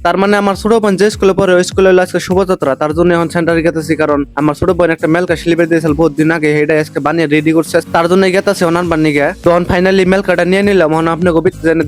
তার মানে আমার ছোট বোন যে স্কুলে পড়ে ওই স্কুলে হলো আজকে শোভাযাত্রা, তার জন্য এখন সেন্টারে গেতেছি। কারণ আমার ছোট বোন একটা মেলকা সিলিপে দিয়েছিল বহুত দিন আগে, এটা আজকে বানিয়ে রেডি করছে, তার জন্য গেতেছে ওনার বানিয়ে। তো ফাইনালি মেলকাটা নিয়ে নিলাম। এখন আপনাকে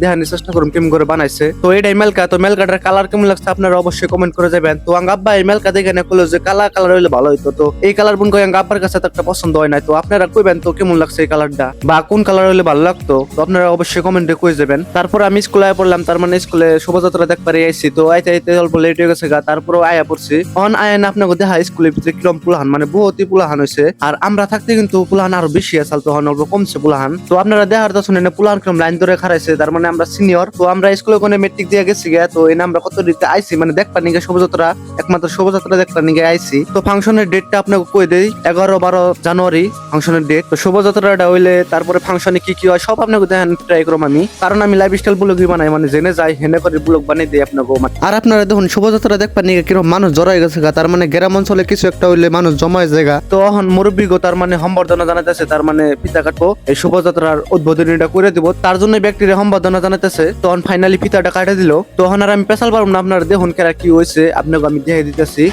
দেখানোর চেষ্টা করুন কেমন করে বানাইছে। তো এটাই মেলকা। তো মেলকাটার কালার কেমন লাগছে আপনারা অবশ্যই কমেন্ট করে যাবেন। তো আব্বা এই মেলকা দেখে না কইলো যে কালার কালার হইলে ভালো হইতো। তো এই কালার বোন কই আব্বার কাছে তো একটা পছন্দ হয় না। তো আপনারা কইবেন তো কেমন লাগছে এই কালারটা, বা কোন কালার হইলে ভালো লাগতো, তো আপনারা অবশ্যই কমেন্টে কই যাবেন। তারপর আমি স্কুলে পড়লাম, তার মানে স্কুলে শোভাযাত্রা দেখতে আইছি। তো আইতে আইতে অল্প লেট হয়ে গেছে গা, তারপরও আয়া পড়ছি। অন আয়ন আপনাকে দেখা স্কুলের ভিতরে কিরম পুলাহান, মানে বহুতই পুলাহান হয়েছে। আর আমরা থাকতে কিন্তু পুলাহান আরো বেশি আসাল, তখন অল্প কমছে পুলাহান। তো আপনারা দেখার তো শুনেন পুলাহান কিরম লাইন ধরে খারাইছে, তার মানে আমরা সিনিয়র। তো আমরা স্কুলে কোনে মেট্রিক দিয়ে গেছি গা। তো এনে আমরা কত দিতে আইছি মানে দেখবার নিগে শোভাযাত্রা, একমাত্র শোভাযাত্রা দেখবার নিগে আইছি। তো ফাংশনের ডেটটা আপনাকে কই দেই, 11-12 জানুয়ারি ফাংশনের ডেট। তো শোভাযাত্রাটা হইলে তারপরে ফাংশনে কি কি হয় সব আপনাকে দেখেন ট্রাই করলাম আমি, কারণ আমি লাইফস্টাইল ব্লগই বানাই, মানে জেনে যাই হেনে করে ব্লগ বানিয়ে দিই আপনাকে। আর আপনারা দেখুন শোভাযাত্রা দেখবার নিয়ে কিরকম মানুষ জড়াই গেছে গা, তার মানে গ্রাম অঞ্চলে কিছু একটা হইলে মানুষ জমায় জায়গা। তো এখন মুরব্বী গো তার মানে সম্বর্ধনা জানাইতেছে, তার মানে ফিতা কাটবো এই শোভাযাত্রার উদ্বোধনীটা করে দিব, তার জন্য ব্যক্তির সম্বর্ধনা জানাইতেছে। তখন ফাইনালি ফিতাটা কাটে দিল। তখন আর আমি পেশাল পারবো না, আপনারা দেখুন কেরা কি হয়েছে আপনাকে আমি দেখে দিতেছি।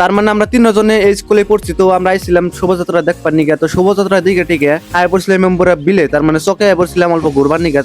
তার মানে আমরা তিনজনে এই স্কুলে পড়ছি। তো আমরা আইছিলাম শোভাযাত্রা দেখবার নিগে। তো শোভাযাত্রা দিকে টিকে আয় পড়ছিলাম মেম্বরা বিলে, তার মানে চকে আয় পড়ছিলাম অল্প ঘুরবার নিগে।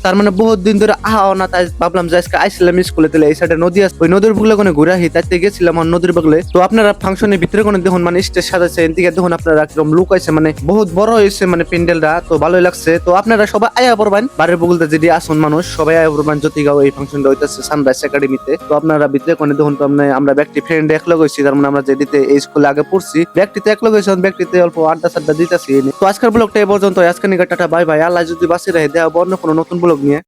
তার মানে বহুত দিন ধরে আহাও না, তাই ভাবলাম যে আজকে আইছিলাম স্কুলে, তাহলে এই সাইডে নদী আছে, ওই নদীর বুকলে কোনো ঘুরে আহি, তাইতে গেছিলাম নদীর বুকলে। তো আপনারা ফাংশনের ভিতরে কোনো দেখুন মানে স্টেজ সাজাইছে, এদিকে দেখুন আপনারা কিরকম লুক আছে, মানে বহুত বড় হয়েছে মানে প্যান্ডেলটা, তো ভালোই লাগছে। তো আপনারা সবাই আয়া পড়বেন, বাড়ির বগুলতে যদি আসুন মানুষ সবাই আয়া পড়বেন জ্যোতিগাঁও এই ফাংশনটা হইতেছে সানরাইজ একাডেমিতে। তো আপনারা ভিতরে কোনো দেখুন, তো আমরা ব্যক্তি ফ্রেন্ড একলগ হয়েছি, তার মানে আমরা যেদিতে এই স্কুলে আগে পড়ছি ব্যক্তিতে একলগ হয়েছি, ব্যক্তিতে অল্প আড্ডা সাড্ডা দিতেছি। তো আজকের ব্লগটা এই পর্যন্ত, আজকে নিয়ে টাটা বাই বাই। আল্লাহ যদি বাঁচিয়ে রাখে দেওয়া অন্য কোনো নতুন ব্লগ নিয়ে।